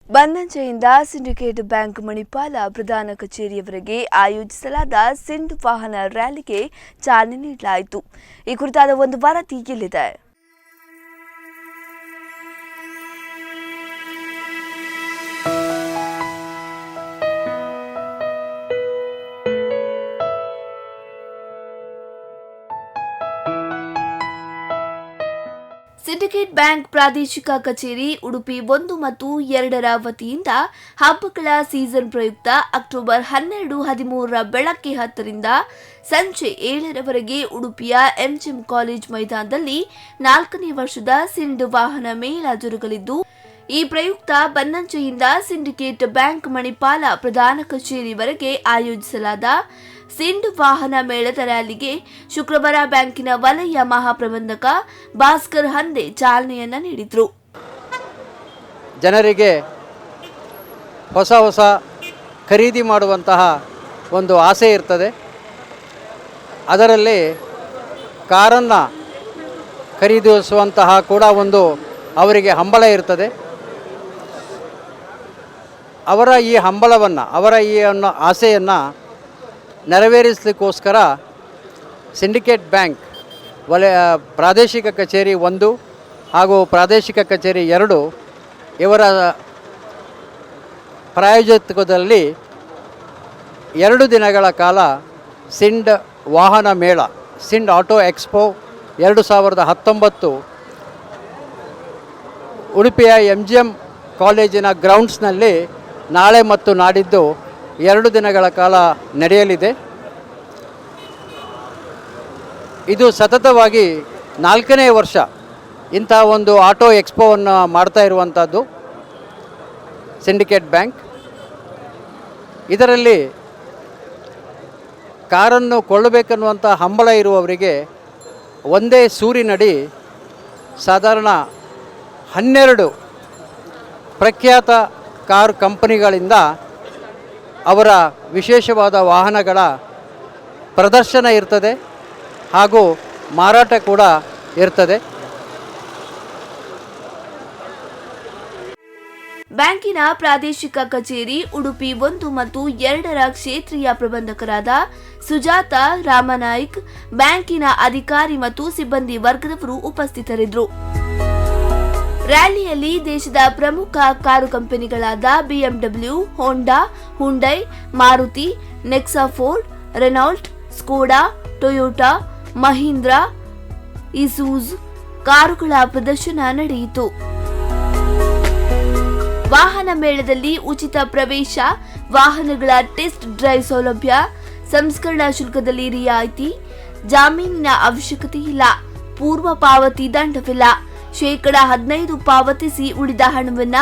ಬನ್ನಂಜೆಯಿಂದ syndicate bank Manipal ಪ್ರಧಾನ ಕಚೇರಿಯವರೆಗೆ ಆಯೋಜಿಸಲಾದ ಸಿಂಡ್ ವಾಹನ ರ್ಯಾಲಿಗೆ ಚಾಲನೆ ನೀಡಲಾಯಿತು. ಈ ಕುರಿತಾದ ಒಂದು ವರದಿ ಇಲ್ಲಿದೆ. ಸಿಂಡಿಕೇಟ್ ಬ್ಯಾಂಕ್ ಪ್ರಾದೇಶಿಕ ಕಚೇರಿ ಉಡುಪಿ 1 ಮತ್ತು 2 ವತಿಯಿಂದ ಹಬ್ಬಗಳ ಸೀಸನ್ ಪ್ರಯುಕ್ತ ಅಕ್ಟೋಬರ್ 12-13 ಬೆಳಗ್ಗೆ 10ರಿಂದ ಸಂಜೆ 7ರವರೆಗೆ ಉಡುಪಿಯ ಎಂಜಿಎಂ ಕಾಲೇಜ್ ಮೈದಾನದಲ್ಲಿ 4ನೇ ವರ್ಷದ ಸಿಂಡ್ ವಾಹನ ಮೇಳ ಜರುಗಲಿದ್ದು, ಈ ಪ್ರಯುಕ್ತ ಬನ್ನಂಜೆಯಿಂದ ಸಿಂಡಿಕೇಟ್ ಬ್ಯಾಂಕ್ ಮಣಿಪಾಲ ಪ್ರಧಾನ ಕಚೇರಿವರೆಗೆ ಆಯೋಜಿಸಲಾದ ಸಿಂಡ್ ವಾಹನ ಮೇಳದ ರ್ಯಾಲಿಗೆ ಶುಕ್ರವಾರ ಬ್ಯಾಂಕಿನ ವಲಯ ಮಹಾಪ್ರಬಂಧಕ ಭಾಸ್ಕರ್ ಹಂದೆ ಚಾಲನೆಯನ್ನ ನೀಡಿದರು. ಜನರಿಗೆ ಹೊಸ ಖರೀದಿ ಮಾಡುವಂತಹ ಒಂದು ಆಸೆ ಇರ್ತದೆ. ಅದರಲ್ಲಿ ಕಾರನ್ನು ಖರೀದಿಸುವಂತಹ ಕೂಡ ಒಂದು ಅವರಿಗೆ ಹಂಬಲ ಇರ್ತದೆ. ಅವರ ಈ ಹಂಬಲವನ್ನು, ಅವರ ಈ ಆಸೆಯನ್ನು ನೆರವೇರಿಸಲಿಕ್ಕೋಸ್ಕರ ಸಿಂಡಿಕೇಟ್ ಬ್ಯಾಂಕ್ ಪ್ರಾದೇಶಿಕ ಕಚೇರಿ 1 ಹಾಗೂ ಪ್ರಾದೇಶಿಕ ಕಚೇರಿ 2 ಇವರ ಪ್ರಾಯೋಜಕತ್ವದಲ್ಲಿ 2 ದಿನಗಳ ಕಾಲ ಸಿಂಡ್ ವಾಹನ ಮೇಳ, ಸಿಂಡ್ ಆಟೋ ಎಕ್ಸ್ಪೋ 2019 ಉಡುಪಿಯ ಎಂಜಿಎಂ ಕಾಲೇಜಿನ ಗ್ರೌಂಡ್ಸ್ನಲ್ಲಿ ನಾಳೆ ಮತ್ತು ನಾಡಿದ್ದು 2 ದಿನಗಳ ಕಾಲ ನಡೆಯಲಿದೆ. ಇದು ಸತತವಾಗಿ 4ನೇ ವರ್ಷ ಇಂಥ ಒಂದು ಆಟೋ ಎಕ್ಸ್ಪೋವನ್ನು ಮಾಡ್ತಾ ಇರುವಂಥದ್ದು ಸಿಂಡಿಕೇಟ್ ಬ್ಯಾಂಕ್. ಇದರಲ್ಲಿ ಕಾರನ್ನು ಕೊಳ್ಳಬೇಕನ್ನುವಂಥ ಹಂಬಲ ಇರುವವರಿಗೆ ಒಂದೇ ಸೂರಿನಡಿ ಸಾಧಾರಣ 12 ಪ್ರಖ್ಯಾತ ಕಾರ್ ಕಂಪನಿಗಳಿಂದ ಅವರ ವಿಶೇಷವಾದ ವಾಹನಗಳ ಪ್ರದರ್ಶನ ಇರ್ತದೆ ಹಾಗೂ ಮಾರಾಟ ಕೂಡ ಇರ್ತದೆ. ಬ್ಯಾಂಕಿನ ಪ್ರಾದೇಶಿಕ ಕಚೇರಿ ಉಡುಪಿ 1 ಮತ್ತು 2ರ ಕ್ಷೇತ್ರೀಯ ಪ್ರಬಂಧಕರಾದ ಸುಜಾತ ರಾಮನಾಯ್ಕ್, ಬ್ಯಾಂಕಿನ ಅಧಿಕಾರಿ ಮತ್ತು ಸಿಬ್ಬಂದಿ ವರ್ಗದವರು ಉಪಸ್ಥಿತರಿದ್ದರು. ರ್ಯಾಲಿಯಲ್ಲಿ ದೇಶದ ಪ್ರಮುಖ ಕಾರು ಕಂಪನಿಗಳಾದ BMW, Honda, Hyundai, Maruti, Nexa, Ford, Renault, Skoda, Toyota, Mahindra, Isuzu ಕಾರುಗಳ ಪ್ರದರ್ಶನ ನಡೆಯಿತು. ವಾಹನ ಮೇಳದಲ್ಲಿ ಉಚಿತ ಪ್ರವೇಶ, ವಾಹನಗಳ ಟೆಸ್ಟ್ ಡ್ರೈವ್ ಸೌಲಭ್ಯ, ಸಂಸ್ಕರಣಾ ಶುಲ್ಕದಲ್ಲಿ ರಿಯಾಯಿತಿ, ಜಾಮೀನಿನ ಅವಶ್ಯಕತೆ ಇಲ್ಲ, ಪೂರ್ವ ಪಾವತಿ ದಂಡವಿಲ್ಲ, 15% ಪಾವತಿಸಿ ಉಳಿದ ಹಣವನ್ನ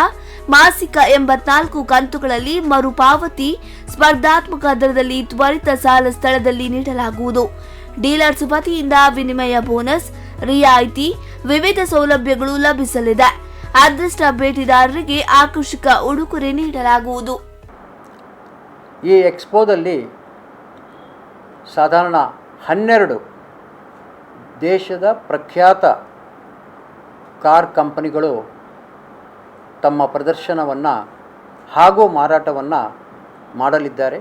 ಮಾಸಿಕ 84 ಕಂತುಗಳಲ್ಲಿ ಮರುಪಾವತಿ, ಸ್ಪರ್ಧಾತ್ಮಕ ದರದಲ್ಲಿ ತ್ವರಿತ ಸಾಲ ಸ್ಥಳದಲ್ಲಿ ನೀಡಲಾಗುವುದು. ಡೀಲರ್ಸ್ ವತಿಯಿಂದ ವಿನಿಮಯ ಬೋನಸ್, ರಿಯಾಯಿತಿ, ವಿವಿಧ ಸೌಲಭ್ಯಗಳು ಲಭಿಸಲಿದೆ. ಅದೃಷ್ಟ ಭೇಟಿದಾರರಿಗೆ ಆಕರ್ಷಕ ಉಡುಗೊರೆ ನೀಡಲಾಗುವುದು. ಈ ಎಕ್ಸ್ಪೋದಲ್ಲಿ ಸಾಧಾರಣ 12 ದೇಶದ ಪ್ರಖ್ಯಾತ ಕಾರ್ ಕಂಪನಿಗಳು ತಮ್ಮ ಪ್ರದರ್ಶನವನ್ನು ಹಾಗೂ ಮಾರಾಟವನ್ನು ಮಾಡಲಿದ್ದಾರೆ.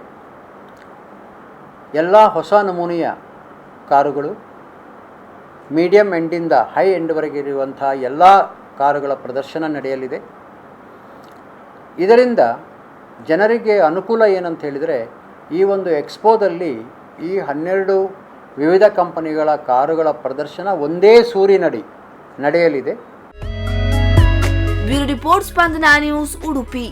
ಎಲ್ಲ ಹೊಸ ನಮೂನೆಯ ಕಾರುಗಳು, ಮೀಡಿಯಂ ಎಂಡಿಂದ ಹೈ ಎಂಡ್ವರೆಗೆ ಇರುವಂಥ ಎಲ್ಲ ಕಾರುಗಳ ಪ್ರದರ್ಶನ ನಡೆಯಲಿದೆ. ಇದರಿಂದ ಜನರಿಗೆ ಅನುಕೂಲ ಏನಂತ ಹೇಳಿದರೆ, ಈ ಒಂದು ಎಕ್ಸ್ಪೋದಲ್ಲಿ ಈ 12 ವಿವಿಧ ಕಂಪನಿಗಳ ಕಾರುಗಳ ಪ್ರದರ್ಶನ ಒಂದೇ ಸೂರಿನಡಿ ನಡೆಯಲಿದೆ. ಬ್ಯೂರೋ ರಿಪೋರ್ಟ್, ಸ್ಪಂದನ ನ್ಯೂಸ್, ಉಡುಪಿ.